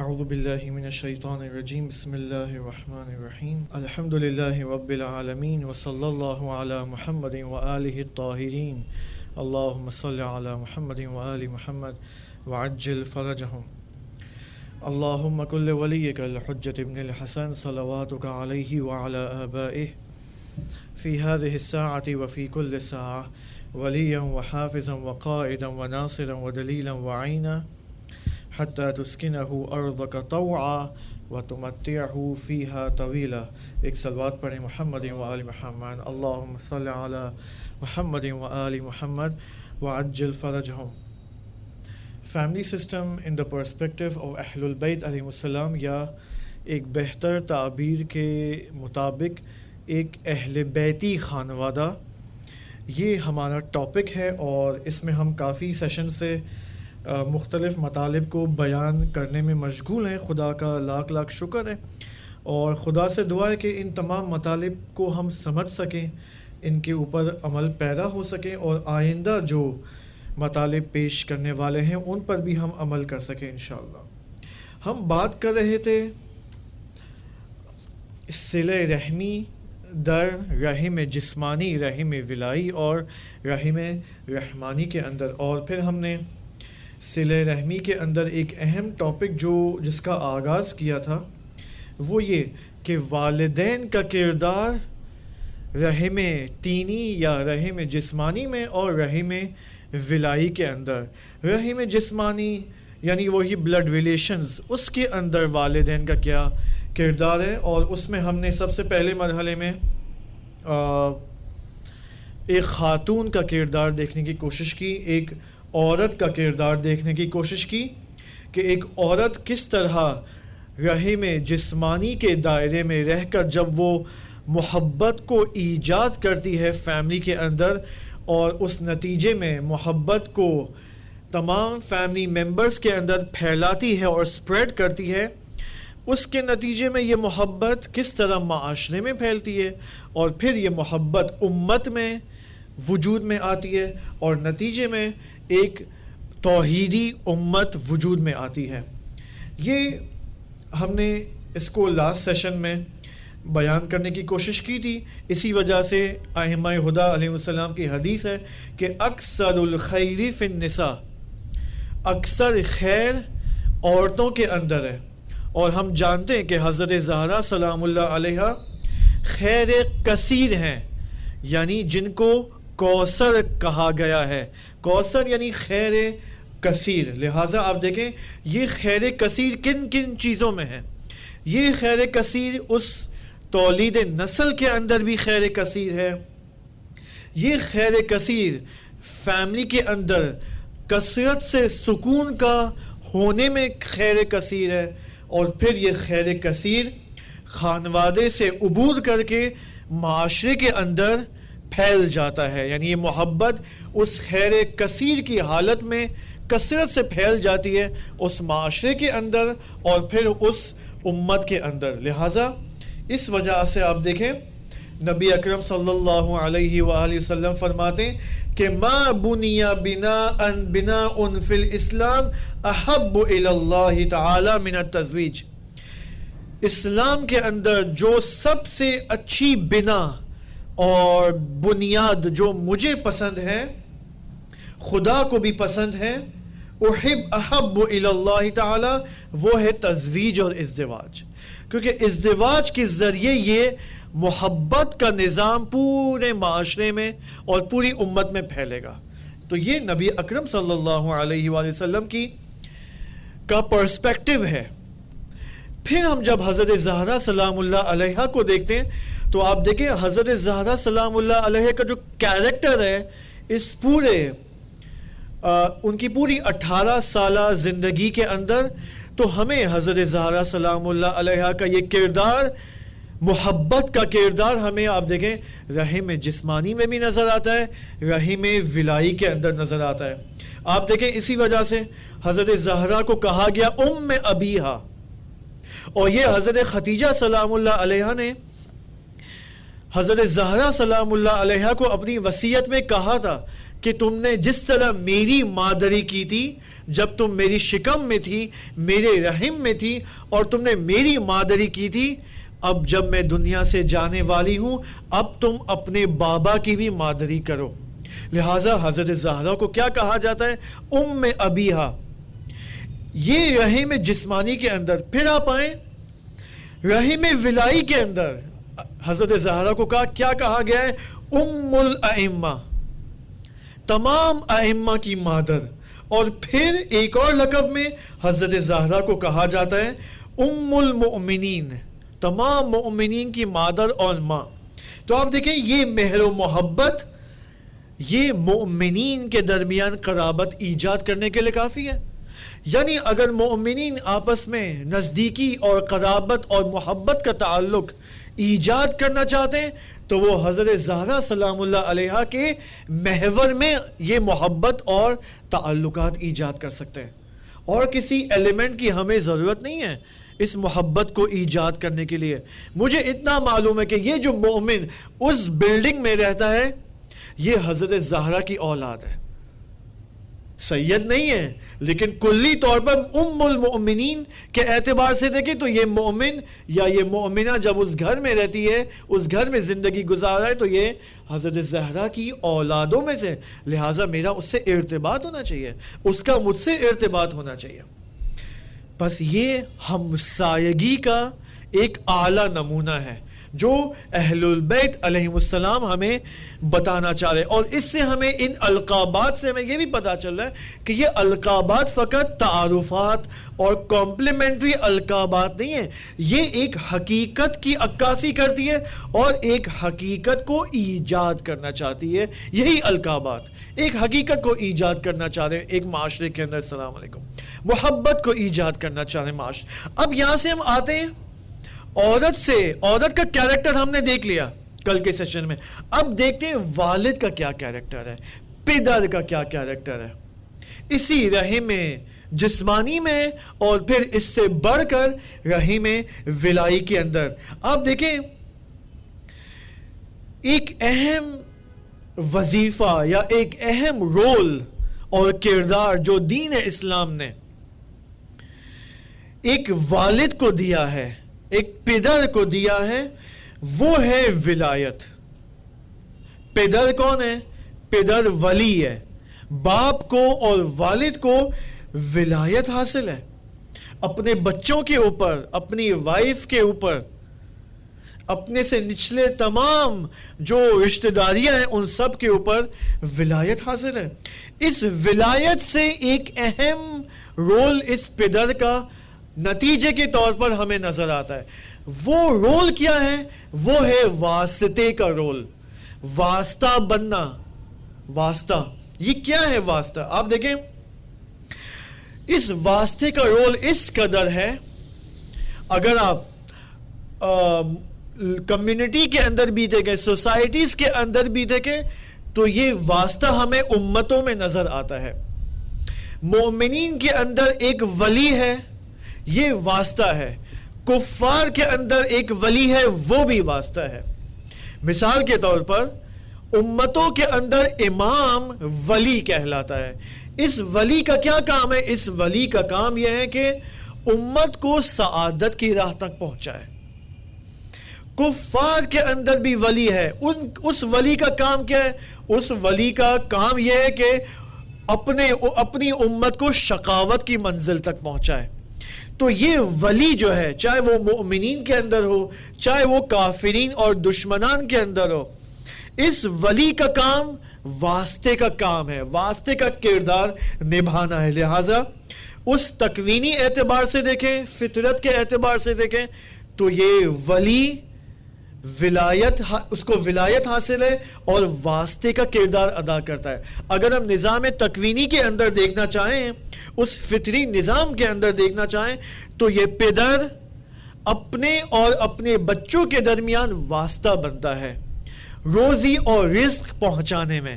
اعوذ باللہ من الشیطان الرجیم بسم اللہ الرحمن الرحیم الحمد للہ رب العالمین وصلی اللہ علی محمد وآلہ الطاہرین اللہم صل علی محمد وآل محمد وعجل فرجہم اللہم کل ولیک الحجۃ ابن الحسن صلواتک علیہ وعلی آبائہ فی هذه الساعة وفی کل ساعة ولیا وحافظا وقائدا وناصرا ودلیلا وعینا حتی تسکنہ ارضک طوعا وتمتعہ فیہا طویلا. ایک صلوات پڑھیں محمد و آل محمد. اللہم صل علی محمد و آل محمد وعجل فرجہم. Family system in the perspective of اہل البیت علیہ السلام، یا ایک بہتر تعبیر کے مطابق ایک اہل بیتی خانوادہ، یہ ہمارا ٹاپک ہے، اور اس میں ہم کافی سیشن سے مختلف مطالب کو بیان کرنے میں مشغول ہیں. خدا کا لاکھ لاکھ شکر ہے، اور خدا سے دعا ہے کہ ان تمام مطالب کو ہم سمجھ سکیں، ان کے اوپر عمل پیدا ہو سکیں، اور آئندہ جو مطالب پیش کرنے والے ہیں ان پر بھی ہم عمل کر سکیں انشاءاللہ. ہم بات کر رہے تھے صلہ رحمی در رحم جسمانی، رحم ولائی اور رحم رحمانی کے اندر، اور پھر ہم نے صلہ رحمی کے اندر ایک اہم ٹاپک جس کا آغاز کیا تھا وہ یہ کہ والدین کا کردار رحم تینی یا رحم جسمانی میں اور رحم ولائی کے اندر. رحم جسمانی یعنی وہی بلڈ ریلیشنز، اس کے اندر والدین کا کیا کردار ہے، اور اس میں ہم نے سب سے پہلے مرحلے میں ایک خاتون کا کردار دیکھنے کی کوشش کی، ایک عورت کا کردار دیکھنے کی کوشش کی کہ ایک عورت کس طرح رحم جسمانی کے دائرے میں رہ کر جب وہ محبت کو ایجاد کرتی ہے فیملی کے اندر، اور اس نتیجے میں محبت کو تمام فیملی ممبرز کے اندر پھیلاتی ہے اور سپریڈ کرتی ہے، اس کے نتیجے میں یہ محبت کس طرح معاشرے میں پھیلتی ہے، اور پھر یہ محبت امت میں وجود میں آتی ہے، اور نتیجے میں ایک توحیدی امت وجود میں آتی ہے. یہ ہم نے اس کو لاسٹ سیشن میں بیان کرنے کی کوشش کی تھی. اسی وجہ سے ائمہ ہدیٰ علیہ السلام کی حدیث ہے کہ اکثر الخیر فی النساء، اکثر خیر عورتوں کے اندر ہے، اور ہم جانتے ہیں کہ حضرت زہرا سلام اللہ علیہ خیر کثیر ہیں، یعنی جن کو کوثر کہا گیا ہے. کوثر یعنی خیر کثیر. لہٰذا آپ دیکھیں یہ خیر کثیر کن کن چیزوں میں ہے. یہ خیر کثیر اس تولید نسل کے اندر بھی خیر کثیر ہے. یہ خیر کثیر فیملی کے اندر کثرت سے سکون کا ہونے میں خیر کثیر ہے، اور پھر یہ خیر کثیر خانوادے سے عبور کر کے معاشرے کے اندر پھیل جاتا ہے. یعنی یہ محبت اس خیر کثیر کی حالت میں کثرت سے پھیل جاتی ہے اس معاشرے کے اندر اور پھر اس امت کے اندر. لہٰذا اس وجہ سے آپ دیکھیں نبی اکرم صلی اللہ علیہ وآلہ وسلم فرماتے ہیں کہ ما بنی بناء فی الاسلام احب الی اللہ تعالی من التزویج. اسلام کے اندر جو سب سے اچھی بنا اور بنیاد جو مجھے پسند ہے، خدا کو بھی پسند ہے، احب الی اللہ تعالی، وہ ہے تزویج اور ازدواج. کیونکہ ازدواج کے ذریعے یہ محبت کا نظام پورے معاشرے میں اور پوری امت میں پھیلے گا. تو یہ نبی اکرم صلی اللہ علیہ وآلہ وسلم کا پرسپیکٹو ہے. پھر ہم جب حضرت زہرا سلام اللہ علیہ کو دیکھتے ہیں تو آپ دیکھیں حضرت زہرا سلام اللہ علیہ کا جو کیریکٹر ہے اس پورے ان کی پوری 18 سالہ زندگی کے اندر، تو ہمیں حضرت زہرا سلام اللہ علیہ کا یہ کردار، محبت کا کردار، ہمیں آپ دیکھیں رحم جسمانی میں بھی نظر آتا ہے، رحم ولائی کے اندر نظر آتا ہے. آپ دیکھیں اسی وجہ سے حضرت زہرا کو کہا گیا ام ابیہا، اور یہ حضرت خدیجہ سلام اللہ علیہ نے حضرت زہرا سلام اللہ علیہ کو اپنی وصیت میں کہا تھا کہ تم نے جس طرح میری مادری کی تھی جب تم میری شکم میں تھی, میرے رحم میں تھی, اور تم نے میری مادری کی تھی, اب جب میں دنیا سے جانے والی ہوں اب تم اپنے بابا کی بھی مادری کرو. لہٰذا حضرت زہرا کو کیا کہا جاتا ہے؟ ام ابیہا. یہ رحم جسمانی کے اندر. پھر آپ آئیں رحم ولائی کے اندر, حضرت زہرا کو کیا کہا گیا ہے؟ ام الائمہ, تمام ائمہ کی مادر. اور پھر ایک اور لقب میں حضرت زہرا کو کہا جاتا ہے ام المؤمنین, تمام مؤمنین کی مادر اور ماں. تو آپ دیکھیں یہ مہر و محبت یہ مومنین کے درمیان قرابت ایجاد کرنے کے لیے کافی ہے. یعنی اگر مومنین آپس میں نزدیکی اور قرابت اور محبت کا تعلق ایجاد کرنا چاہتے ہیں تو وہ حضرت زہرا سلام اللہ علیہا کے محور میں یہ محبت اور تعلقات ایجاد کر سکتے ہیں. اور کسی ایلیمنٹ کی ہمیں ضرورت نہیں ہے اس محبت کو ایجاد کرنے کے لیے. مجھے اتنا معلوم ہے کہ یہ جو مومن اس بلڈنگ میں رہتا ہے یہ حضرت زہرا کی اولاد ہے, سید نہیں ہے, لیکن کلی طور پر ام المؤمنین کے اعتبار سے دیکھیں تو یہ مومن یا یہ مومنہ جب اس گھر میں رہتی ہے, اس گھر میں زندگی گزارا ہے, تو یہ حضرت زہرا کی اولادوں میں سے. لہٰذا میرا اس سے ارتباط ہونا چاہیے, اس کا مجھ سے ارتباط ہونا چاہیے. بس یہ ہمسایگی کا ایک اعلیٰ نمونہ ہے جو اہل البیت علیہ السلام ہمیں بتانا چاہ رہے ہیں. اور اس سے ہمیں ان القابات سے ہمیں یہ بھی پتا چل رہا ہے کہ یہ القابات فقط تعارفات اور کمپلیمنٹری القابات نہیں ہیں, یہ ایک حقیقت کی عکاسی کرتی ہے اور ایک حقیقت کو ایجاد کرنا چاہتی ہے. یہی القابات ایک حقیقت کو ایجاد کرنا چاہ رہے ہیں ایک معاشرے کے اندر. السلام علیکم. محبت کو ایجاد کرنا چاہ رہے ہیں معاشرے. اب یہاں سے ہم آتے ہیں عورت سے. عورت کا کیریکٹر ہم نے دیکھ لیا کل کے سیشن میں. اب دیکھتے ہیں والد کا کیا کیریکٹر ہے, پدر کا کیا کیریکٹر ہے اسی رحم جسمانی میں اور پھر اس سے بڑھ کر رحم ولائی کے اندر. آپ دیکھیں ایک اہم وظیفہ یا ایک اہم رول اور کردار جو دین اسلام نے ایک والد کو دیا ہے, ایک پدر کو دیا ہے, وہ ہے ولایت. پدر کون ہے؟ پدر ولی ہے. باپ کو اور والد کو ولایت حاصل ہے اپنے بچوں کے اوپر, اپنی وائف کے اوپر, اپنے سے نچلے تمام جو رشتہ داریاں ہیں ان سب کے اوپر ولایت حاصل ہے. اس ولایت سے ایک اہم رول اس پدر کا نتیجے کے طور پر ہمیں نظر آتا ہے. وہ رول کیا ہے؟ وہ ہے واسطے کا رول, واسطہ بننا. واسطہ یہ کیا ہے؟ واسطہ آپ دیکھیں اس واسطے کا رول اس قدر ہے, اگر آپ کمیونٹی کے اندر بھی دیکھیں, سوسائٹیز کے اندر بھی دیکھیں, تو یہ واسطہ ہمیں امتوں میں نظر آتا ہے. مومنین کے اندر ایک ولی ہے, یہ واسطہ ہے. کفار کے اندر ایک ولی ہے, وہ بھی واسطہ ہے. مثال کے طور پر امتوں کے اندر امام ولی کہلاتا ہے. اس ولی کا کیا کام ہے؟ اس ولی کا کام یہ ہے کہ امت کو سعادت کی راہ تک پہنچائے. کفار کے اندر بھی ولی ہے, اس ولی کا کام کیا ہے؟ اس ولی کا کام یہ ہے کہ اپنی امت کو شقاوت کی منزل تک پہنچائے. تو یہ ولی جو ہے, چاہے وہ مومنین کے اندر ہو, چاہے وہ کافرین اور دشمنان کے اندر ہو, اس ولی کا کام واسطے کا کام ہے, واسطے کا کردار نبھانا ہے. لہٰذا اس تکوینی اعتبار سے دیکھیں, فطرت کے اعتبار سے دیکھیں, تو یہ ولی ولایت, اس کو ولایت حاصل ہے اور واسطے کا کردار ادا کرتا ہے. اگر ہم نظام تکوینی کے اندر دیکھنا چاہیں, اس فطری نظام کے اندر دیکھنا چاہیں, تو یہ پدر اپنے اور اپنے بچوں کے درمیان واسطہ بنتا ہے روزی اور رزق پہنچانے میں.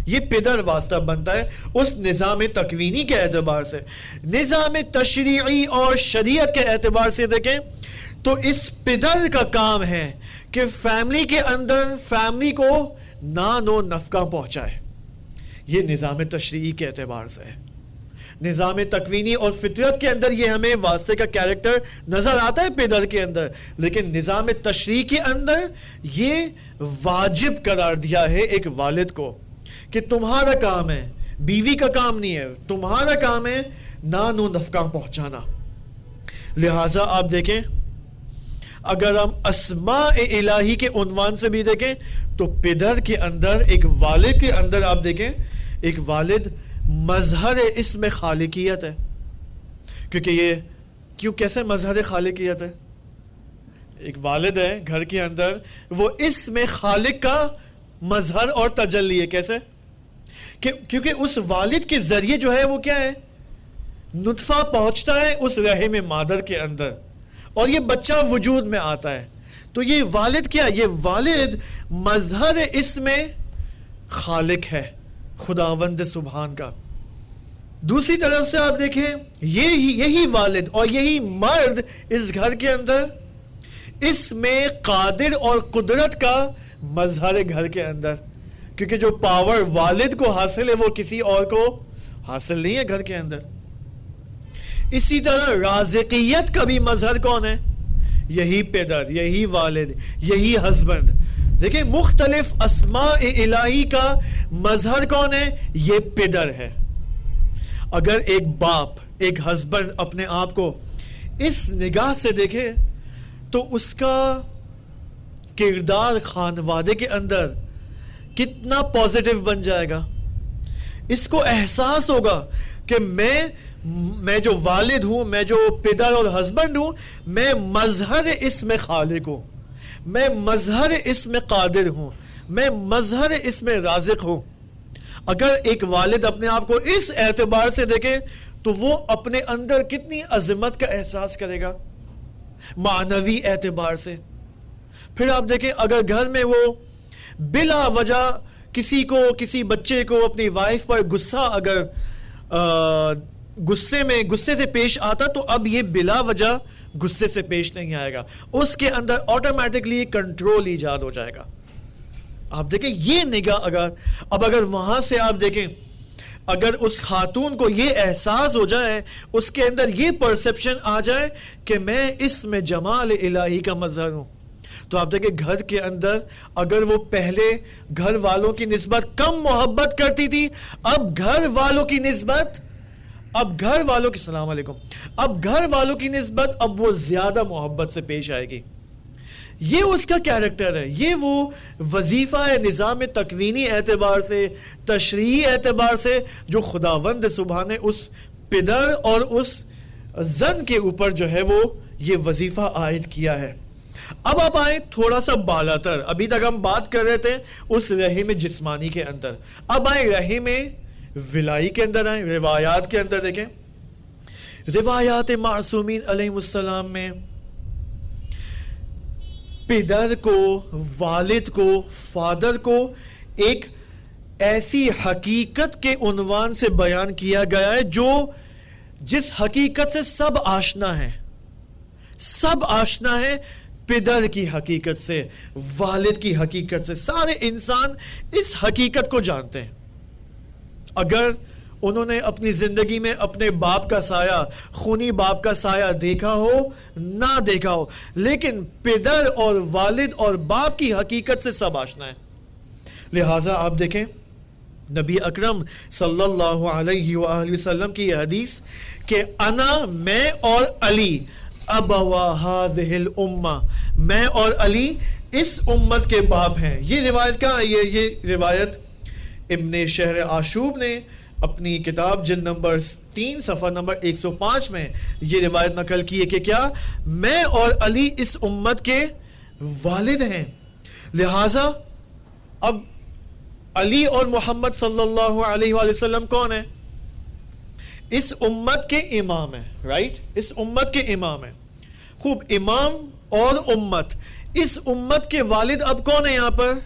یہ پدر واسطہ بنتا ہے اس نظام تکوینی کے اعتبار سے. نظام تشریعی اور شریعت کے اعتبار سے دیکھیں تو اس پدر کا کام ہے کہ فیملی کے اندر فیملی کو نان و نفقہ پہنچائے. یہ نظام تشریعی کے اعتبار سے ہے. نظام تکوینی اور فطرت کے اندر یہ ہمیں واسطے کا کیریکٹر نظر آتا ہے پدر کے اندر, لیکن نظام تشریعی کے اندر یہ واجب قرار دیا ہے ایک والد کو کہ تمہارا کام ہے, بیوی کا کام نہیں ہے, تمہارا کام ہے نان و نفقہ پہنچانا. لہٰذا آپ دیکھیں اگر ہم اسماء الہی کے عنوان سے بھی دیکھیں تو پدر کے اندر, ایک والد کے اندر آپ دیکھیں ایک والد مظہر اسم خالقیت ہے. کیونکہ یہ کیسے مظہر خالقیت ہے؟ ایک والد ہے گھر کے اندر, وہ اسم خالق کا مظہر اور تجلی ہے. کیسے؟ کیونکہ اس والد کے ذریعے جو ہے وہ کیا ہے, نطفہ پہنچتا ہے اس رحم مادر کے اندر اور یہ بچہ وجود میں آتا ہے. تو یہ والد کیا, یہ والد مظہر اسم خالق ہے, خداوند سبحان کا. دوسری طرف سے آپ دیکھیں یہی والد اور یہی مرد اس گھر کے اندر اس میں قادر اور قدرت کا مظہر ہے گھر کے اندر, کیونکہ جو پاور والد کو حاصل ہے وہ کسی اور کو حاصل نہیں ہے گھر کے اندر. اسی طرح رازقیت کا بھی مظہر کون ہے؟ یہی پدر, یہی والد, یہی ہسبینڈ. دیکھیں مختلف اسماء الہی کا مظہر کون ہے؟ یہ پدر ہے. اگر ایک باپ, ایک ہسبینڈ اپنے آپ کو اس نگاہ سے دیکھے تو اس کا کردار خانوادے کے اندر کتنا پازیٹیو بن جائے گا. اس کو احساس ہوگا کہ میں جو والد ہوں, میں جو پدر اور ہسبینڈ ہوں, میں مظہر اسم خالق ہوں, میں مظہر اسم قادر ہوں, میں مظہر اسم رازق ہوں. اگر ایک والد اپنے آپ کو اس اعتبار سے دیکھے تو وہ اپنے اندر کتنی عظمت کا احساس کرے گا معنوی اعتبار سے. پھر آپ دیکھیں اگر گھر میں وہ بلا وجہ کسی بچے کو اپنی وائف پر غصہ اگر غصے سے پیش آتا تو اب یہ بلا وجہ غصے سے پیش نہیں آئے گا, اس کے اندر آٹومیٹکلی کنٹرول ایجاد ہو جائے گا. آپ دیکھیں یہ نگاہ اگر وہاں سے آپ دیکھیں اگر اس خاتون کو یہ احساس ہو جائے, اس کے اندر یہ پرسپشن آ جائے کہ میں اس میں جمال الہی کا مظہر ہوں, تو آپ دیکھیں گھر کے اندر اگر وہ پہلے گھر والوں کی نسبت کم محبت کرتی تھی, اب گھر والوں کی نسبت السلام علیکم, اب گھر والوں کی نسبت اب وہ زیادہ محبت سے پیش آئے گی. یہ اس کا کیریکٹر ہے, یہ وہ وظیفہ ہے نظام تکوینی اعتبار سے, تشریعی اعتبار سے جو خداوند سبحان نے اس پدر اور اس زن کے اوپر جو ہے وہ یہ وظیفہ عائد کیا ہے. اب آپ آئیں تھوڑا سا بالاتر, ابھی تک ہم بات کر رہے تھے اس رحم جسمانی کے اندر, اب آئیں رحم ولائی کے اندر, آئیں روایات کے اندر. دیکھیں روایات معصومین علیہ السلام میں پدر کو, والد کو, فادر کو ایک ایسی حقیقت کے عنوان سے بیان کیا گیا ہے جس حقیقت سے سب آشنا ہے, پدر کی حقیقت سے, والد کی حقیقت سے. سارے انسان اس حقیقت کو جانتے ہیں. اگر انہوں نے اپنی زندگی میں اپنے باپ کا سایہ, خونی باپ کا سایہ دیکھا ہو نہ دیکھا ہو, لیکن پدر اور والد اور باپ کی حقیقت سے سب آشنا ہے. لہٰذا آپ دیکھیں نبی اکرم صلی اللہ علیہ وآلہ وسلم کی یہ حدیث کہ میں اور علی ابوا هذه الامہ, میں اور علی اس امت کے باپ ہیں. یہ روایت کہاں ہے؟ یہ روایت ابن شہر آشوب نے اپنی کتاب جلد نمبر 3 صفحہ نمبر 105 میں یہ روایت نقل کی ہے کہ کیا میں اور علی اس امت کے والد ہیں. لہٰذا اب علی اور محمد صلی اللہ علیہ وآلہ وسلم کون ہیں؟ اس امت کے امام ہیں, رائٹ, اس امت کے امام ہیں. خوب, امام اور امت, اس امت کے والد اب کون ہیں یہاں پر؟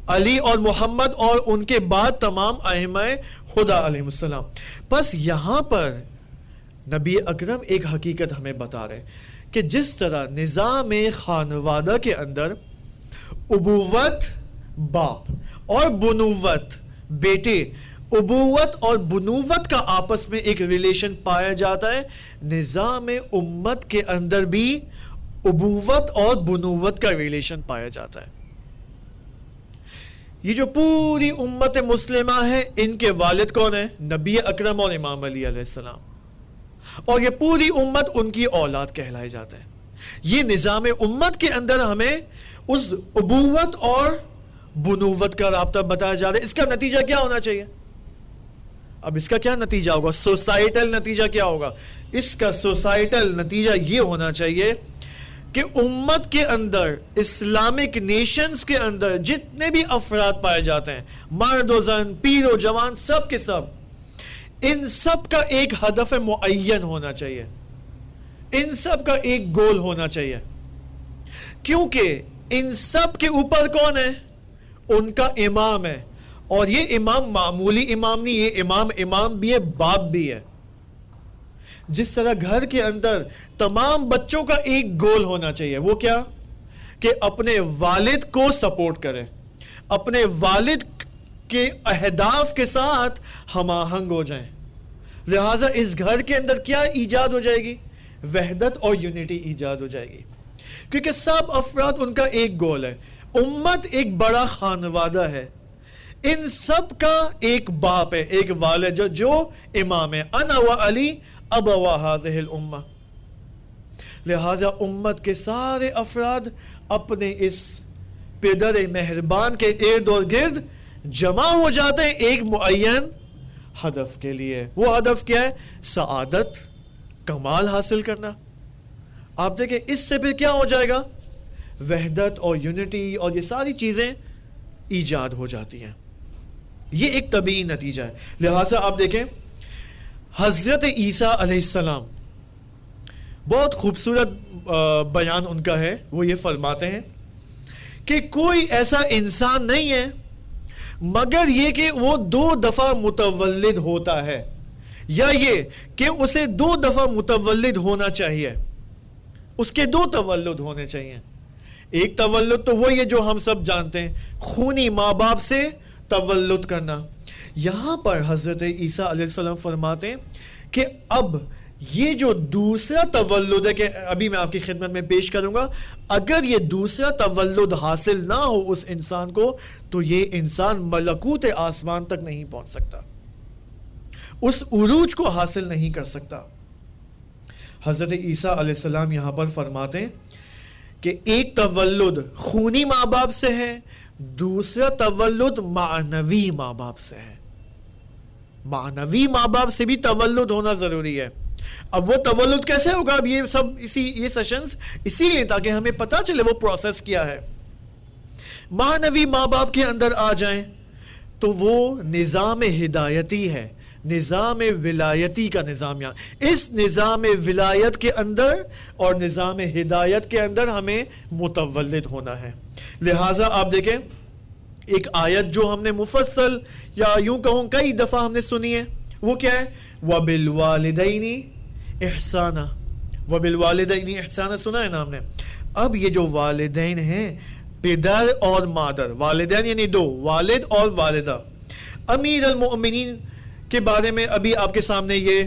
علی اور محمد اور ان کے بعد تمام ائمہ خدا علیہ السلام. بس یہاں پر نبی اکرم ایک حقیقت ہمیں بتا رہے کہ جس طرح نظام خانوادہ کے اندر ابوت باپ اور بنوت بیٹے ابوت اور بنوت کا آپس میں ایک ریلیشن پایا جاتا ہے، نظام امت کے اندر بھی ابوت اور بنوت کا ریلیشن پایا جاتا ہے۔ یہ جو پوری امت مسلمہ ہے، ان کے والد کون ہیں؟ نبی اکرم اور امام علی علیہ السلام، اور یہ پوری امت ان کی اولاد کہلائے جاتے ہیں۔ یہ نظام امت کے اندر ہمیں اس ابوت اور بنوت کا رابطہ بتایا جا رہا ہے۔ اس کا نتیجہ کیا ہونا چاہیے؟ اب اس کا کیا نتیجہ ہوگا؟ سوسائٹل نتیجہ کیا ہوگا؟ اس کا سوسائٹل نتیجہ یہ ہونا چاہیے کہ امت کے اندر، اسلامک نیشنز کے اندر جتنے بھی افراد پائے جاتے ہیں، مرد و زن، پیر و جوان، سب کے سب، ان سب کا ایک ہدف معین ہونا چاہیے، ان سب کا ایک گول ہونا چاہیے، کیونکہ ان سب کے اوپر کون ہے؟ ان کا امام ہے، اور یہ امام معمولی امام نہیں، یہ امام بھی ہے، باپ بھی ہے۔ جس طرح گھر کے اندر تمام بچوں کا ایک گول ہونا چاہیے، وہ کیا؟ کہ اپنے والد کو سپورٹ کریں، اپنے والد کے اہداف کے ساتھ ہم آہنگ ہو جائیں۔ لہٰذا اس گھر کے اندر کیا ایجاد ہو جائے گی؟ وحدت اور یونٹی ایجاد ہو جائے گی، کیونکہ سب افراد ان کا ایک گول ہے۔ امت ایک بڑا خانوادہ ہے، ان سب کا ایک باپ ہے، ایک والد جو امام ہے۔ انا و علی ابوا هذه الامہ۔ لہذا امت کے سارے افراد اپنے اس پدر مہربان کے ارد اور گرد جمع ہو جاتے ہیں ایک معین ہدف کے لیے۔ وہ ہدف کیا ہے؟ سعادت، کمال حاصل کرنا۔ آپ دیکھیں اس سے پھر کیا ہو جائے گا؟ وحدت اور یونٹی اور یہ ساری چیزیں ایجاد ہو جاتی ہیں۔ یہ ایک طبیعی نتیجہ ہے۔ لہٰذا آپ دیکھیں حضرت عیسیٰ علیہ السلام، بہت خوبصورت بیان ان کا ہے، وہ یہ فرماتے ہیں کہ کوئی ایسا انسان نہیں ہے مگر یہ کہ وہ 2 دفعہ متولد ہوتا ہے، یا یہ کہ اسے 2 دفعہ متولد ہونا چاہیے، اس کے 2 تولد ہونے چاہیے۔ ایک تولد تو وہ یہ جو ہم سب جانتے ہیں، خونی ماں باپ سے تولد کرنا۔ یہاں پر حضرت عیسیٰ علیہ السلام فرماتے ہیں کہ اب یہ جو دوسرا تولد ہے، کہ ابھی میں آپ کی خدمت میں پیش کروں گا، اگر یہ دوسرا تولد حاصل نہ ہو اس انسان کو، تو یہ انسان ملکوت آسمان تک نہیں پہنچ سکتا، اس عروج کو حاصل نہیں کر سکتا۔ حضرت عیسیٰ علیہ السلام یہاں پر فرماتے ہیں کہ ایک تولد خونی ماں باپ سے ہے، دوسرا تولد معنوی ماں باپ سے ہے۔ معنوی ماں باپ سے بھی تولد ہونا ضروری ہے۔ اب وہ تولد کیسے ہوگا؟ اب یہ سب یہ سیشنز اسی لیے تاکہ ہمیں پتا چلے وہ پروسیس کیا ہے۔ معنوی ماں باپ کے اندر آ جائیں تو وہ نظام ہدایتی ہے، نظام ولایتی کا نظام۔ یہاں اس نظام ولایت کے اندر اور نظام ہدایت کے اندر ہمیں متولد ہونا ہے۔ لہٰذا آپ دیکھیں ایک آیت جو ہم نے مفصل یا یوں کہوں کئی دفعہ ہم نے سنی ہے، وہ کیا ہے؟ وَبِالْوَالِدَيْنِ احسانا، وَبِالْوَالِدَيْنِ احسانا سنا ہے نا ہم نے۔ اب یہ جو والدین ہیں، پدر اور مادر، والدین یعنی 2، والد اور والدہ۔ امیر المؤمنین کے بارے میں ابھی آپ کے سامنے یہ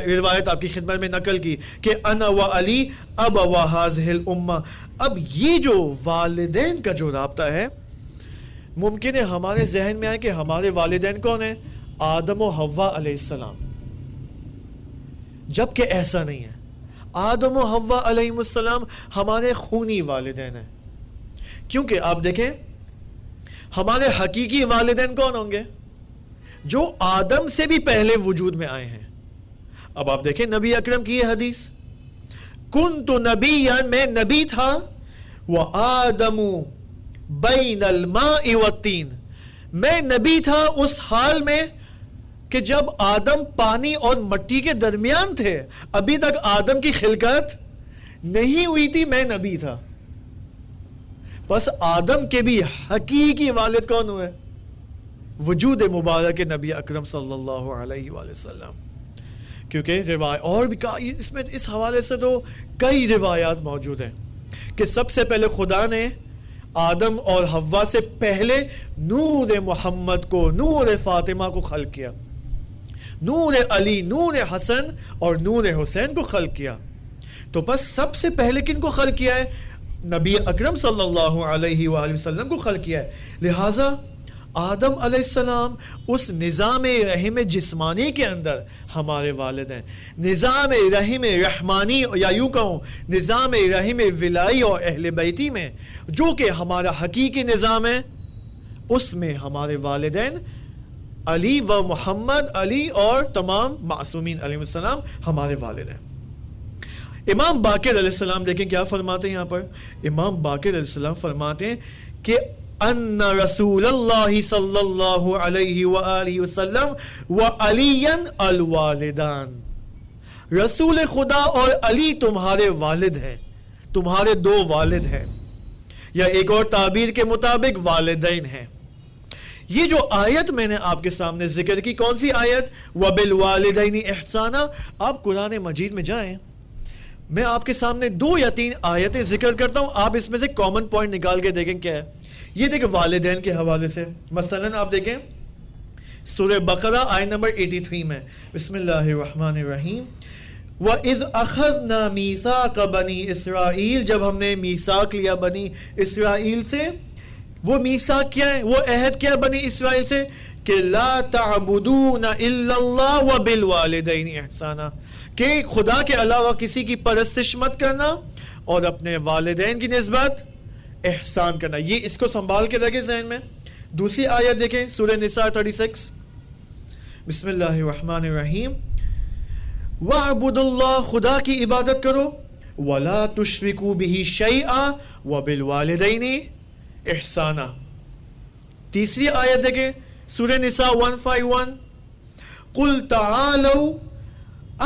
روایت آپ کی خدمت میں نقل کی کہ انا و علی ابوا هذه الامہ۔ اب یہ جو والدین کا جو رابطہ ہے، ممکن ہے ہمارے ذہن میں آئے کہ ہمارے والدین کون ہیں؟ آدم و حوا علیہ السلام، جبکہ ایسا نہیں ہے۔ آدم و حوا علیہ السلام ہمارے خونی والدین ہیں، کیونکہ آپ دیکھیں ہمارے حقیقی والدین کون ہوں گے؟ جو آدم سے بھی پہلے وجود میں آئے ہیں۔ اب آپ دیکھیں نبی اکرم کی یہ حدیث، کنت نبیا، میں نبی تھا، وآدم بین الماء والطین، میں نبی تھا اس حال میں کہ جب آدم پانی اور مٹی کے درمیان تھے، ابھی تک آدم کی خلقت نہیں ہوئی تھی، میں نبی تھا۔ بس آدم کے بھی حقیقی والد کون ہوئے؟ وجود مبارک نبی اکرم صلی اللہ علیہ وآلہ وسلم۔ کیونکہ روایت اور بھی اس میں اس حوالے سے تو کئی روایات موجود ہیں کہ سب سے پہلے خدا نے آدم اور حوا سے پہلے نور محمد کو، نور فاطمہ کو خلق کیا، نور علی، نور حسن اور نور حسین کو خلق کیا. تو بس سب سے پہلے کن کو خلق کیا ہے؟ نبی اکرم صلی اللہ علیہ وآلہ وسلم کو خلق کیا ہے. لہٰذا آدم علیہ السلام اس نظام رحم جسمانی کے اندر ہمارے والد ہیں. نظام رحم رحمانی یا یوں کہوں نظام رحم ولائی اور اہل بیتی میں جو کہ ہمارا حقیقی نظام ہے، اس میں ہمارے والدین علی و محمد، علی اور تمام معصومین علیہ السلام ہمارے والد ہیں. امام باقر علیہ السلام دیکھیں کیا فرماتے ہیں یہاں پر. امام باقر علیہ السلام فرماتے ہیں کہ ان رسول اللہ صلی اللہ علیہ وآلہ وسلم وعلی الوالدان، رسول خدا اور علی تمہارے والد ہیں، تمہارے دو والد ہیں، یا ایک اور تعبیر کے مطابق والدین ہیں. یہ جو آیت میں نے آپ کے سامنے ذکر کی، کون سی آیت؟ وَبِالْوَالِدَيْنِ احسانا. آپ قرآن مجید میں جائیں، میں آپ کے سامنے 2 یا 3 آیتیں ذکر کرتا ہوں، آپ اس میں سے کامن پوائنٹ نکال کے دیکھیں کیا ہے. یہ دیکھیں والدین کے حوالے سے، مثلا آپ دیکھیں سورہ بقرہ آیت نمبر 83 میں، بسم اللہ الرحمن الرحیم. وَإِذْ أَخَذْنَا مِيثَاقَ بَنِي إِسْرَائِيل، جب ہم نے میثاق لیا بنی اسرائیل سے. وہ میثاق کیا ہے؟ وہ عہد کیا بنی اسرائیل سے؟ کہ لا تعبدون الا اللہ وبالوالدین احسانا، کہ خدا کے علاوہ کسی کی پرستش مت کرنا اور اپنے والدین کی نسبت احسان کرنا. یہ اس کو سنبھال کے رکھیں ذہن میں. دوسری آیت دیکھیں سورہ نساء 36، بسم اللہ الرحمن الرحیم. وَاعْبُدُوا اللَّهَ، خدا کی عبادت کرو، وَلَا تُشْرِكُوا بِهِ شَيْئًا وَبِالْوَالِدَيْنِ احسانا. تیسری آیت دیکھیں سورہ نساء 151، قُلْ تَعَالَوْا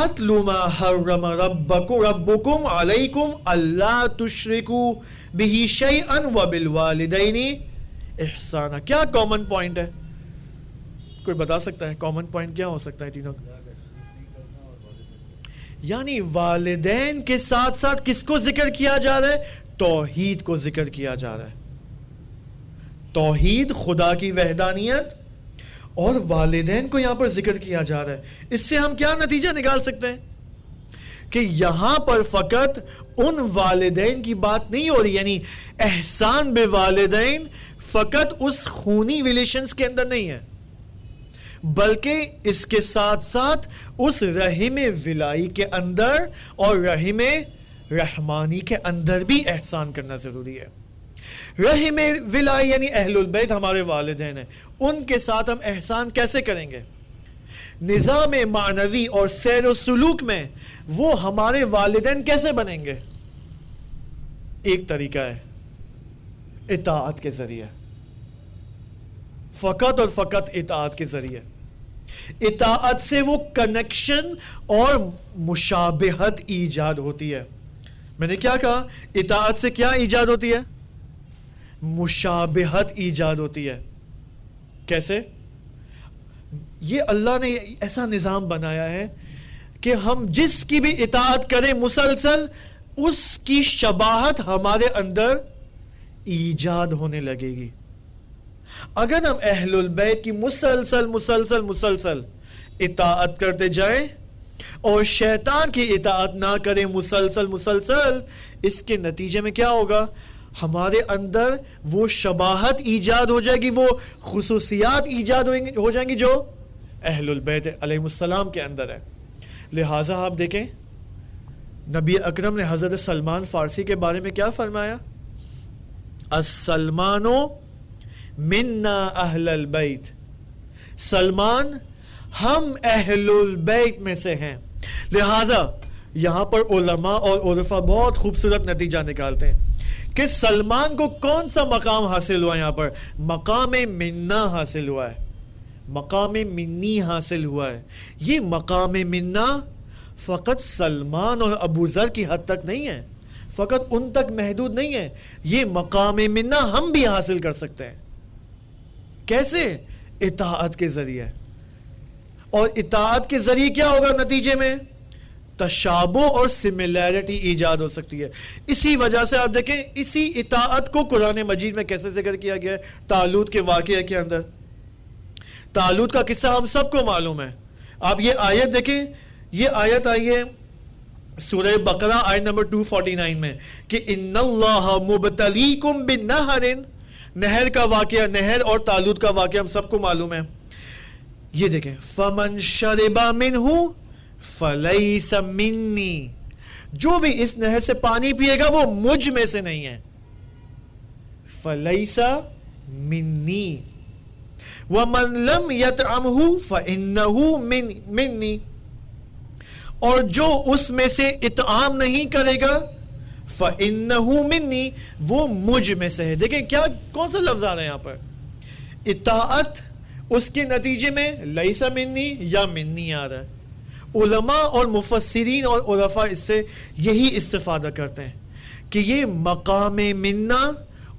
أَتْلُ مَا حَرَّمَ رَبُّكُمْ عَلَيْكُمْ أَلَّا تُشْرِكُوا بِهِ شَيْئًا وَبِالْوَالِدَيْنِ احسانا. کیا کامن پوائنٹ ہے؟ کوئی بتا سکتا ہے کامن پوائنٹ کیا ہو سکتا ہے تینوں؟ یعنی والدین کے ساتھ ساتھ کس کو ذکر کیا جا رہا ہے؟ توحید کو ذکر کیا جا رہا ہے. توحید، خدا کی وحدانیت، اور والدین کو یہاں پر ذکر کیا جا رہا ہے. اس سے ہم کیا نتیجہ نکال سکتے ہیں؟ کہ یہاں پر فقط ان والدین کی بات نہیں ہو رہی، یعنی احسان بے والدین فقط اس خونی ریلیشنز کے اندر نہیں ہے، بلکہ اس کے ساتھ ساتھ اس رحم ولائی کے اندر اور رحم رحمانی کے اندر بھی احسان کرنا ضروری ہے. رحم ولائی یعنی اہل البیت ہمارے والدین ہیں، ان کے ساتھ ہم احسان کیسے کریں گے؟ نظام معنوی اور سیر و سلوک میں وہ ہمارے والدین کیسے بنیں گے؟ ایک طریقہ ہے اطاعت کے ذریعے، فقط اور فقط اطاعت کے ذریعے. اطاعت سے وہ کنیکشن اور مشابہت ایجاد ہوتی ہے. میں نے کیا کہا؟ اطاعت سے کیا ایجاد ہوتی ہے؟ مشابہت ایجاد ہوتی ہے. کیسے؟ یہ اللہ نے ایسا نظام بنایا ہے کہ ہم جس کی بھی اطاعت کریں مسلسل اس کی شباہت ہمارے اندر ایجاد ہونے لگے گی. اگر ہم اہل البیت کی مسلسل اطاعت کرتے جائیں اور شیطان کی اطاعت نہ کریں مسلسل، اس کے نتیجے میں کیا ہوگا؟ ہمارے اندر وہ شباہت ایجاد ہو جائے گی، وہ خصوصیات ایجاد ہو جائیں گی جو اہل البیت علیہ السلام کے اندر ہے. لہٰذا آپ دیکھیں نبی اکرم نے حضرت سلمان فارسی کے بارے میں کیا فرمایا؟ السلمان منا اہل البیت، سلمان ہم اہل البیت میں سے ہیں. لہٰذا یہاں پر علماء اور عرفاء بہت خوبصورت نتیجہ نکالتے ہیں کہ سلمان کو کون سا مقام حاصل ہوا؟ یہاں پر مقام منا حاصل ہوا ہے، مقام منی حاصل ہوا ہے. یہ مقام منا فقط سلمان اور ابو ذر کی حد تک نہیں ہے، فقط ان تک محدود نہیں ہے. یہ مقام منا ہم بھی حاصل کر سکتے ہیں. کیسے؟ اطاعت کے ذریعے. اور اطاعت کے ذریعے کیا ہوگا نتیجے میں؟ تشابہ اور سملیرٹی ایجاد ہو سکتی ہے. اسی وجہ سے آپ دیکھیں اسی اطاعت کو قرآن مجید میں کیسے ذکر کیا گیا ہے طالوت کے واقعے کے اندر. طالوت کا قصہ ہم سب کو معلوم ہے. آپ یہ آیت دیکھیں, یہ آیت آئی ہے سورہ بقرہ آیت نمبر 249 میں کہ ان اللہ مبتلیکم بنہر, نہر کا واقعہ, نہر اور طالوت کا واقعہ ہم سب کو معلوم ہے. یہ دیکھیں فمن شرب منہ فلیس منی, جو بھی اس نہر سے پانی پیے گا وہ مجھ میں سے نہیں ہے. فلیس منی ومن لم یطعمہ فانہ منی, اور جو اس میں سے اطعام نہیں کرے گا فانہ منی, وہ مجھ میں سے ہے. دیکھیں کیا کون سا لفظ آ رہا ہے یہاں پر, اطاعت, اس کے نتیجے میں لیس منی یا منی آ رہا ہے. علماء اور مفسرین اور عرفاء اس سے یہی استفادہ کرتے ہیں کہ یہ مقام منا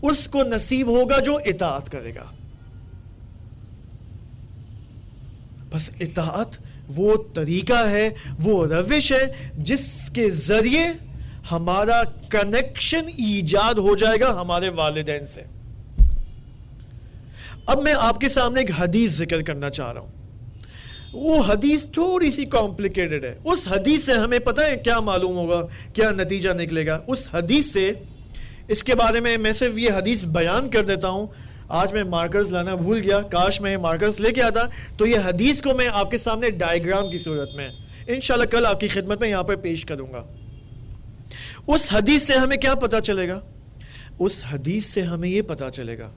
اس کو نصیب ہوگا جو اطاعت کرے گا. بس اطاعت وہ طریقہ ہے, وہ روش ہے جس کے ذریعے ہمارا کنیکشن ایجاد ہو جائے گا ہمارے والدین سے. اب میں آپ کے سامنے ایک حدیث ذکر کرنا چاہ رہا ہوں. وہ حدیث تھوڑی سی کمپلیکیٹڈ ہے. اس حدیث سے ہمیں پتہ ہے کیا معلوم ہوگا, کیا نتیجہ نکلے گا. اس حدیث سے, اس کے بارے میں صرف یہ حدیث بیان کر دیتا ہوں. آج میں مارکرز لانا بھول گیا, کاش میں مارکرز لے کے آتا. تو یہ حدیث کو میں آپ کے سامنے ڈائیگرام کی صورت میں انشاءاللہ کل آپ کی خدمت میں یہاں پر پیش کروں گا. اس حدیث سے ہمیں کیا پتہ چلے گا؟ اس حدیث سے ہمیں یہ پتہ چلے گا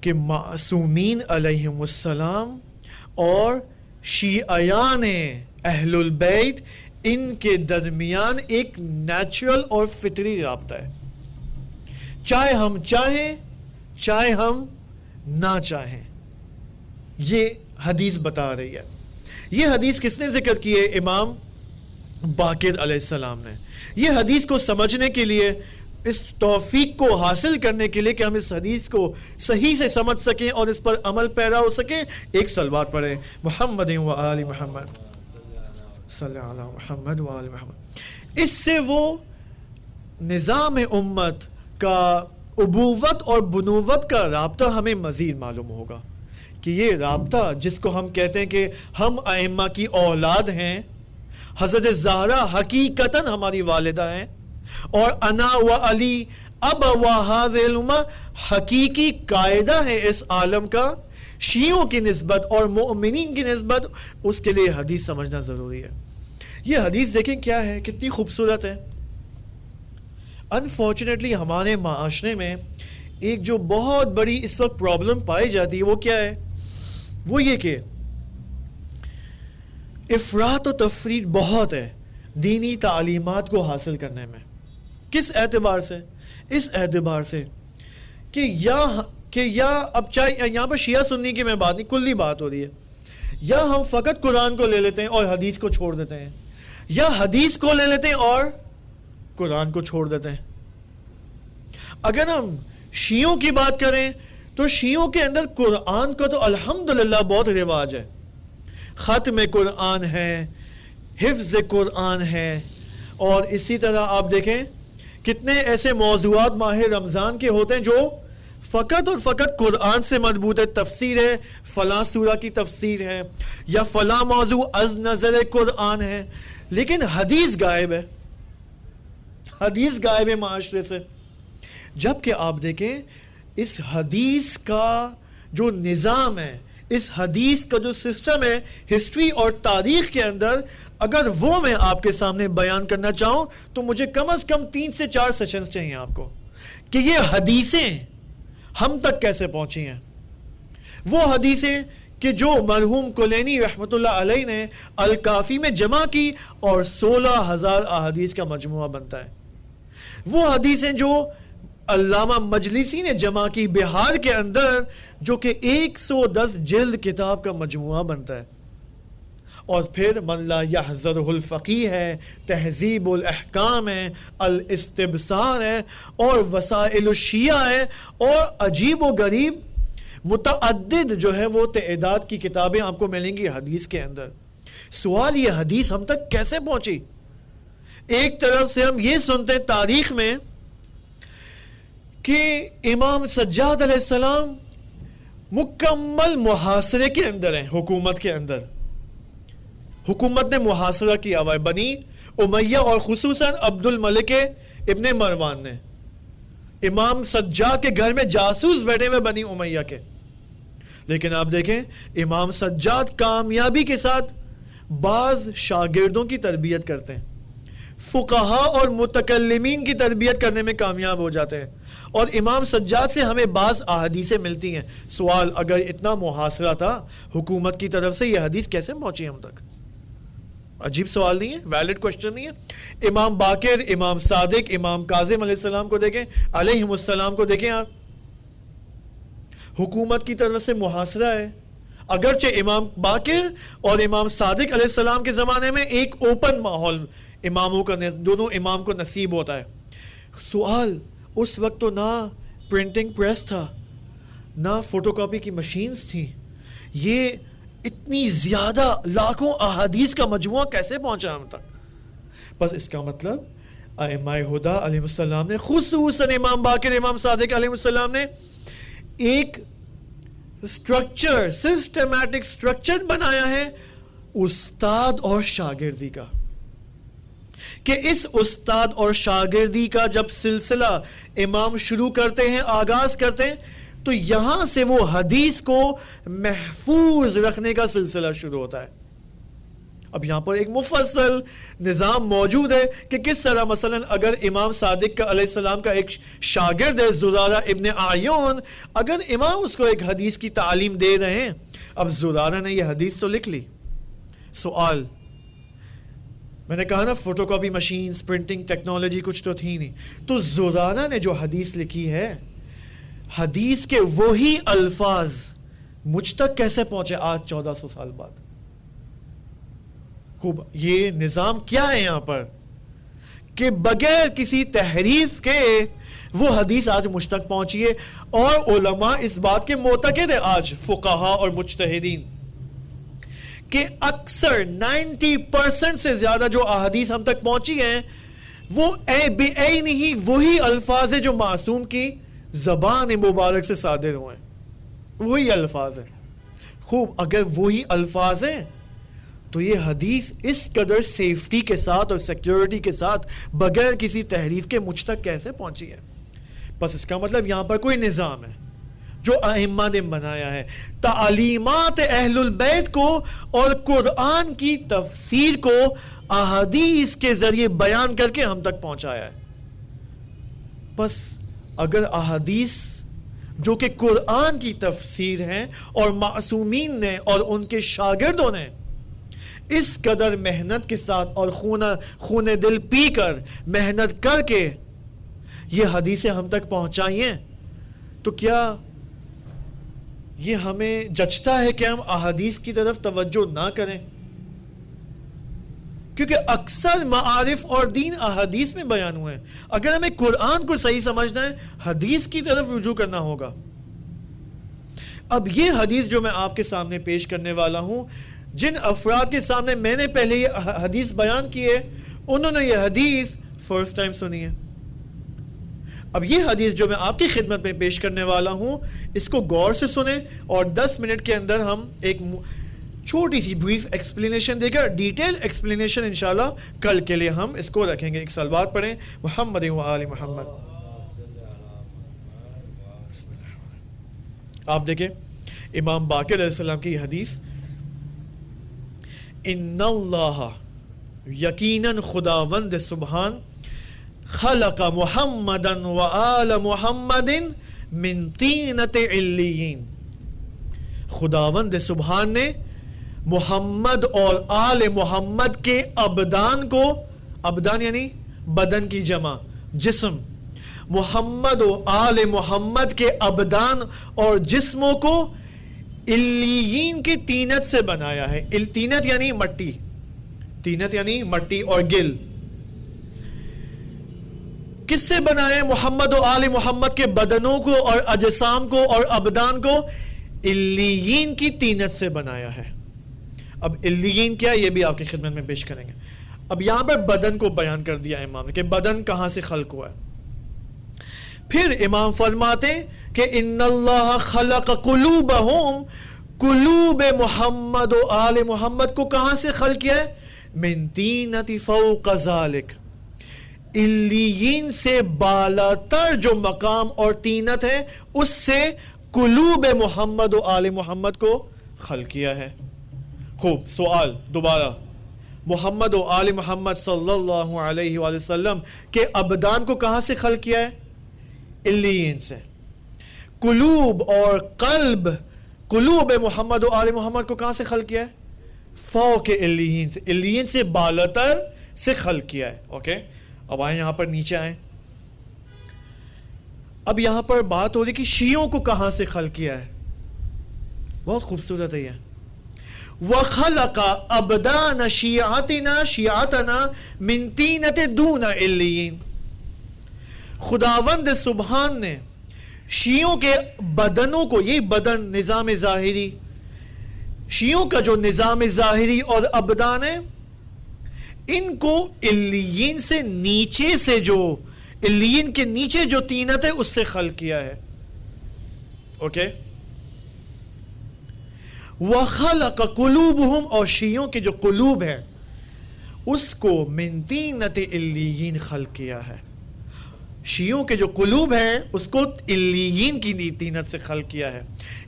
کہ معصومین علیہم السلام اور شیعیان اہل البیت, ان کے درمیان ایک نیچرل اور فطری رابطہ ہے. چاہے ہم چاہیں چاہے ہم نہ چاہیں, یہ حدیث بتا رہی ہے. یہ حدیث کس نے ذکر کی ہے؟ امام باقر علیہ السلام نے. یہ حدیث کو سمجھنے کے لیے, اس توفیق کو حاصل کرنے کے لیے کہ ہم اس حدیث کو صحیح سے سمجھ سکیں اور اس پر عمل پیرا ہو سکیں, ایک صلوات پڑھیں محمد و آل محمد صلی اللہ علیہ محمد و آل محمد. اس سے وہ نظام امت کا ابوت اور بنوت کا رابطہ ہمیں مزید معلوم ہوگا کہ یہ رابطہ جس کو ہم کہتے ہیں کہ ہم ائمہ کی اولاد ہیں, حضرت زہرا حقیقتاً ہماری والدہ ہیں, اور انا و علی اب و ہذہ الامہ حقیقی قاعدہ ہے اس عالم کا شیعوں کی نسبت اور مؤمنین کی نسبت. اس کے لیے حدیث سمجھنا ضروری ہے. یہ حدیث دیکھیں کیا ہے, کتنی خوبصورت ہے. انفارچونیٹلی ہمارے معاشرے میں ایک جو بہت بڑی اس وقت پرابلم پائی جاتی ہے وہ کیا ہے؟ وہ یہ کہ افراط و تفریط بہت ہے دینی تعلیمات کو حاصل کرنے میں. کس اعتبار سے؟ اس اعتبار سے کہ یا اب چاہے یہاں پر شیعہ سنی کی میں بات نہیں, کلی بات ہو رہی ہے. یا ہم فقط قرآن کو لے لیتے ہیں اور حدیث کو چھوڑ دیتے ہیں, یا حدیث کو لے لیتے ہیں اور قرآن کو چھوڑ دیتے ہیں. اگر ہم شیعوں کی بات کریں تو شیعوں کے اندر قرآن کا تو الحمدللہ بہت رواج ہے. ختم قرآن ہے, حفظ قرآن ہے, اور اسی طرح آپ دیکھیں کتنے ایسے موضوعات ماہ رمضان کے ہوتے ہیں جو فقط اور فقط قرآن سے مربوط ہے. تفسیر ہے, فلاں سورہ کی تفسیر ہے, یا فلاں موضوع از نظر قرآن ہے, لیکن حدیث غائب ہے. حدیث غائب ہے معاشرے سے. جبکہ آپ دیکھیں اس حدیث کا جو نظام ہے, اس حدیث کا جو سسٹم ہے ہسٹری اور تاریخ کے اندر, اگر وہ میں آپ کے سامنے بیان کرنا چاہوں تو مجھے کم از کم 3 سے 4 سیشنز چاہیے آپ کو کہ یہ حدیثیں ہم تک کیسے پہنچی ہیں. وہ حدیثیں کہ جو مرحوم کلینی رحمۃ اللہ علیہ نے الکافی میں جمع کی اور 16,000 احادیث کا مجموعہ بنتا ہے. وہ حدیثیں جو علامہ مجلسی نے جمع کی بہار کے اندر, جو کہ 110 جلد کتاب کا مجموعہ بنتا ہے. اور پھر من لا یحذرہ الفقیہ ہے, تہذیب الاحکام ہے, الاستبصار ہے, اور وسائل الشیعہ ہے, اور عجیب و غریب متعدد جو ہے وہ تعداد کی کتابیں آپ کو ملیں گی حدیث کے اندر. سوال یہ حدیث ہم تک کیسے پہنچی؟ ایک طرف سے ہم یہ سنتے ہیں تاریخ میں کہ امام سجاد علیہ السلام مکمل محاصرے کے اندر ہیں، حکومت کے اندر حکومت نے محاصرہ کیا ہوا ہے بنی امیہ اور خصوصاً عبد الملک ابن مروان نے. امام سجاد کے گھر میں جاسوس بیٹھے ہوئے بنی امیہ کے. لیکن آپ دیکھیں امام سجاد کامیابی کے ساتھ بعض شاگردوں کی تربیت کرتے ہیں، فقہا اور متکلمین کی تربیت کرنے میں کامیاب ہو جاتے ہیں، اور امام سجاد سے ہمیں بعض احادیثیں ملتی ہیں. سوال اگر اتنا محاصرہ تھا حکومت کی طرف سے، یہ حدیث کیسے پہنچی ہم تک؟ عجیب سوال نہیں ہے؟ ویلڈ کوشچن نہیں ہے؟ امام باقر، امام صادق، امام کاظم علیہ السلام کو دیکھیں، علیہم السلام کو دیکھیں آپ، حکومت کی طرف سے محاصرہ ہے. اگرچہ امام باقر اور امام صادق علیہ السلام کے زمانے میں ایک اوپن ماحول اماموں کا، دونوں امام کو نصیب ہوتا ہے. سوال اس وقت تو نہ پرنٹنگ پریس تھا، نہ فوٹو کاپی کی مشینز تھیں، یہ اتنی زیادہ لاکھوں احادیث کا مجموعہ کیسے پہنچا ہم تک؟ بس اس کا مطلب ائمہ ہدی علیہ السلام نے، خصوصاً امام باقر، امام صادق علیہ السلام نے ایک سٹرکچر، سسٹمیٹک سٹرکچر بنایا ہے استاد اور شاگردی کا، کہ اس استاد اور شاگردی کا جب سلسلہ امام شروع کرتے ہیں، آغاز کرتے ہیں، تو یہاں سے وہ حدیث کو محفوظ رکھنے کا سلسلہ شروع ہوتا ہے. اب یہاں پر ایک مفصل نظام موجود ہے کہ کس طرح مثلا اگر امام صادق کا علیہ السلام کا ایک شاگرد ہے زرارہ ابن اعین، اگر امام اس کو ایک حدیث کی تعلیم دے رہے ہیں، اب زرارہ نے یہ حدیث تو لکھ لی. سوال، میں نے کہا نا photo copy machines, printing technology کچھ تو تھی نہیں، تو زرارہ نے جو حدیث لکھی ہے، حدیث کے وہی الفاظ مجھ تک کیسے پہنچے آج 1400 سال بعد؟ خوب، یہ نظام کیا ہے یہاں پر کہ بغیر کسی تحریف کے وہ حدیث آج مجھ تک پہنچی ہے، اور علماء اس بات کے معتقد ہیں آج، فقہا اور مجتہدین، کہ اکثر 90% سے زیادہ جو احادیث ہم تک پہنچی ہیں وہ بعین ہی وہی الفاظ ہیں جو معصوم کی زبان مبارک سے صادر ہوئے ہیں، وہی الفاظ ہیں. خوب، اگر وہی الفاظ ہیں تو یہ حدیث اس قدر سیفٹی کے ساتھ اور سیکیورٹی کے ساتھ بغیر کسی تحریف کے مجھ تک کیسے پہنچی ہے؟ بس اس کا مطلب یہاں پر کوئی نظام ہے جو ائمہ نے بنایا ہے، تعلیمات اہل البیت کو اور قرآن کی تفسیر کو احادیث کے ذریعے بیان کر کے ہم تک پہنچایا ہے. بس اگر احادیث جو کہ قرآن کی تفسیر ہیں اور معصومین نے اور ان کے شاگردوں نے اس قدر محنت کے ساتھ اور خون دل پی کر محنت کر کے یہ حدیثیں ہم تک پہنچائی ہیں، تو کیا یہ ہمیں جچتا ہے کہ ہم احادیث کی طرف توجہ نہ کریں؟ کیونکہ اکثر معارف اور دین احادیث میں بیان ہوئے ہیں. اگر ہمیں قرآن کو صحیح سمجھنا ہے، حدیث کی طرف رجوع کرنا ہوگا. اب یہ حدیث جو میں آپ کے سامنے پیش کرنے والا ہوں، جن افراد کے سامنے میں نے پہلے یہ حدیث بیان کی ہے، انہوں نے یہ حدیث فرسٹ ٹائم سنی ہے. اب یہ حدیث جو میں آپ کی خدمت میں پیش کرنے والا ہوں، اس کو غور سے سنیں، اور 10 منٹ کے اندر ہم ایک چھوٹی سی بریف ایکسپلینیشن دے کر ڈیٹیل ایکسپلینیشن انشاءاللہ کل کے لیے ہم اس کو رکھیں گے. ایک صلوات پڑھیں، محمد و آل محمد. آپ دیکھیں امام باقر علیہ السلام کی یہ حدیث، ان اللہ، یقیناً خداوند سبحان، خلق محمدا و آل محمد من طینۃ علیین، خداوند سبحان نے محمد اور آل محمد کے ابدان کو، ابدان یعنی بدن کی جمع، جسم، محمد و آل محمد کے ابدان اور جسموں کو علیین کی طینت سے بنایا ہے. طینت یعنی مٹی، طینت یعنی مٹی اور گل. کس سے بنایا ہے؟ محمد و آل محمد کے بدنوں کو اور اجسام کو اور ابدان کو علیین کی طینت سے بنایا ہے. اب علیین کیا یہ بھی آپ کی خدمت میں پیش کریں گے. اب یہاں پر بدن کو بیان کر دیا امام نے کہ بدن کہاں سے خلق ہوا ہے. پھر امام فرماتے کہ ان اللہ خلق قلوبہم، قلوب محمد و آل محمد کو کہاں سے خلق کیا ہے؟ من طینۃ فوق ذالک، علیین سے بالا تر جو مقام اور طینت ہے اس سے قلوب محمد و آل محمد کو خلق کیا ہے. خوب، سوال دوبارہ، محمد و آل محمد صلی اللہ علیہ وآلہ وسلم کے ابدان کو کہاں سے خلق کیا ہے؟ علیین سے. قلوب اور قلب، قلوب محمد و آل محمد کو کہاں سے خلق کیا ہے؟ فوق علیین سے، علیین سے بالاتر سے خلق کیا ہے. اوکے، اب آئیں یہاں پر نیچے آئیں. اب یہاں پر بات ہو رہی کہ شیعوں کو کہاں سے خلق کیا ہے. بہت خوبصورت ہے یہ. وَخَلَقَ أَبْدَانَ شِيعَتَنَا مِن طِينَةٍ دُونَ عِلِّيِّينَ، خداوند سبحان نے شیعوں کے بدنوں کو، یہ بدن نظام ظاہری، شیعوں کا جو نظام ظاہری اور ابدان ہے، ان کو علیین سے نیچے سے، جو علیین کے نیچے جو طینت ہے اس سے خلق کیا ہے. اوکے، وَخَلَقَ قُلُوبُهُمْ، اور شیعوں کے جو قلوب ہے اس کو من طینۃ علیین خلق کیا ہے. شیعوں کے جو قلوب ہیں اس کو علیین کی طینت سے خلق کیا ہے.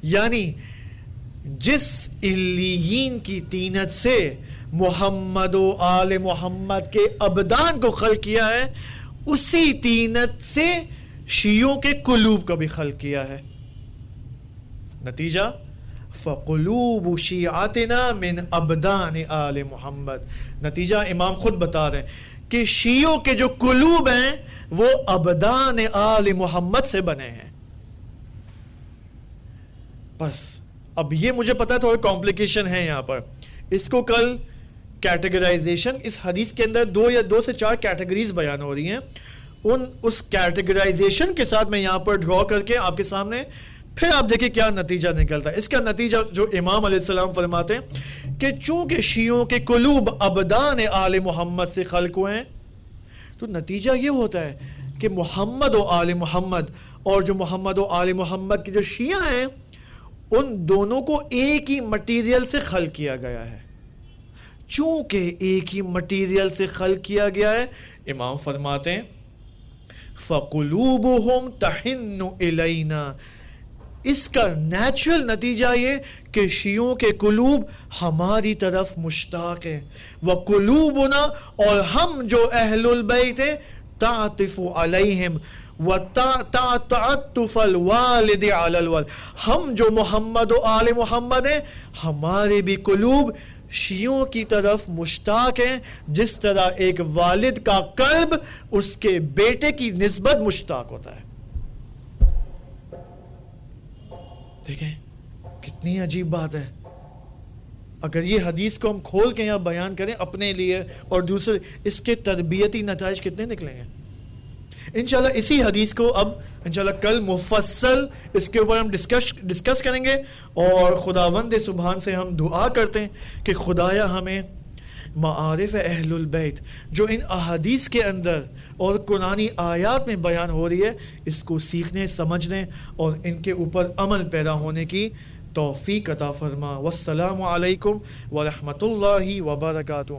یعنی جس علیین کی طینت سے محمد و آل محمد کے ابدان کو خلق کیا ہے، اسی طینت سے شیعوں کے قلوب کا بھی خلق کیا ہے. نتیجہ فَقُلُوبُ شِيعَتِنَا مِنْ أَبْدَانِ آلِ محمد. نتیجہ امام خود بتا رہے ہیں کہ شیعوں کے جو قلوب ہیں وہ ابدان آل محمد سے بنے ہیں. بس اب یہ مجھے پتا ہے تھوڑا کمپلیکیشن ہے یہاں پر. اس کو کل کیٹیگرائزیشن، اس حدیث کے اندر دو سے چار کیٹیگریز بیان ہو رہی ہیں، اس کیٹیگرائزیشن کے ساتھ میں یہاں پر ڈرا کر کے آپ کے سامنے، پھر آپ دیکھیں کیا نتیجہ نکلتا ہے. اس کا نتیجہ جو امام علیہ السلام فرماتے ہیں کہ چونکہ شیعوں کے قلوب ابدان آل محمد سے خلق ہوئے ہیں، تو نتیجہ یہ ہوتا ہے کہ محمد و آل محمد، اور جو محمد و آل محمد کے جو شیعہ ہیں ان دونوں کو ایک ہی مٹیریل سے خلق کیا گیا ہے. چونکہ ایک ہی مٹیریل سے خلق کیا گیا ہے، امام فرماتے ہیں فَقُلُوبُهُمْ تَحِنُّ إِلَيْنَا، اس کا نیچرل نتیجہ یہ کہ شیعوں کے قلوب ہماری طرف مشتاق ہیں. وَقُلُوبُنَا، اور ہم جو اہل البیت ہیں، تَعْطِفُ عَلَيْهِمْ وَتَعْطُفَ الْوَالِدِ عَلَى الْوَالِدِ، ہم جو محمد و آل محمد ہیں ہمارے بھی قلوب شیعوں کی طرف مشتاق ہیں، جس طرح ایک والد کا قلب اس کے بیٹے کی نسبت مشتاق ہوتا ہے. دیکھیں کتنی عجیب بات ہے. اگر یہ حدیث کو ہم کھول کے یہاں بیان کریں اپنے لیے اور دوسرے، اس کے تربیتی نتائج کتنے نکلیں گے. انشاءاللہ اسی حدیث کو اب انشاءاللہ کل مفصل اس کے اوپر ہم ڈسکس کریں گے، اور خداوند سبحان سے ہم دعا کرتے ہیں کہ خدایا ہمیں معارف اہل البیت جو ان احادیث کے اندر اور قرآنی آیات میں بیان ہو رہی ہے، اس کو سیکھنے، سمجھنے اور ان کے اوپر عمل پیدا ہونے کی توفیق عطا فرما. والسلام علیکم ورحمۃ اللہ وبرکاتہ.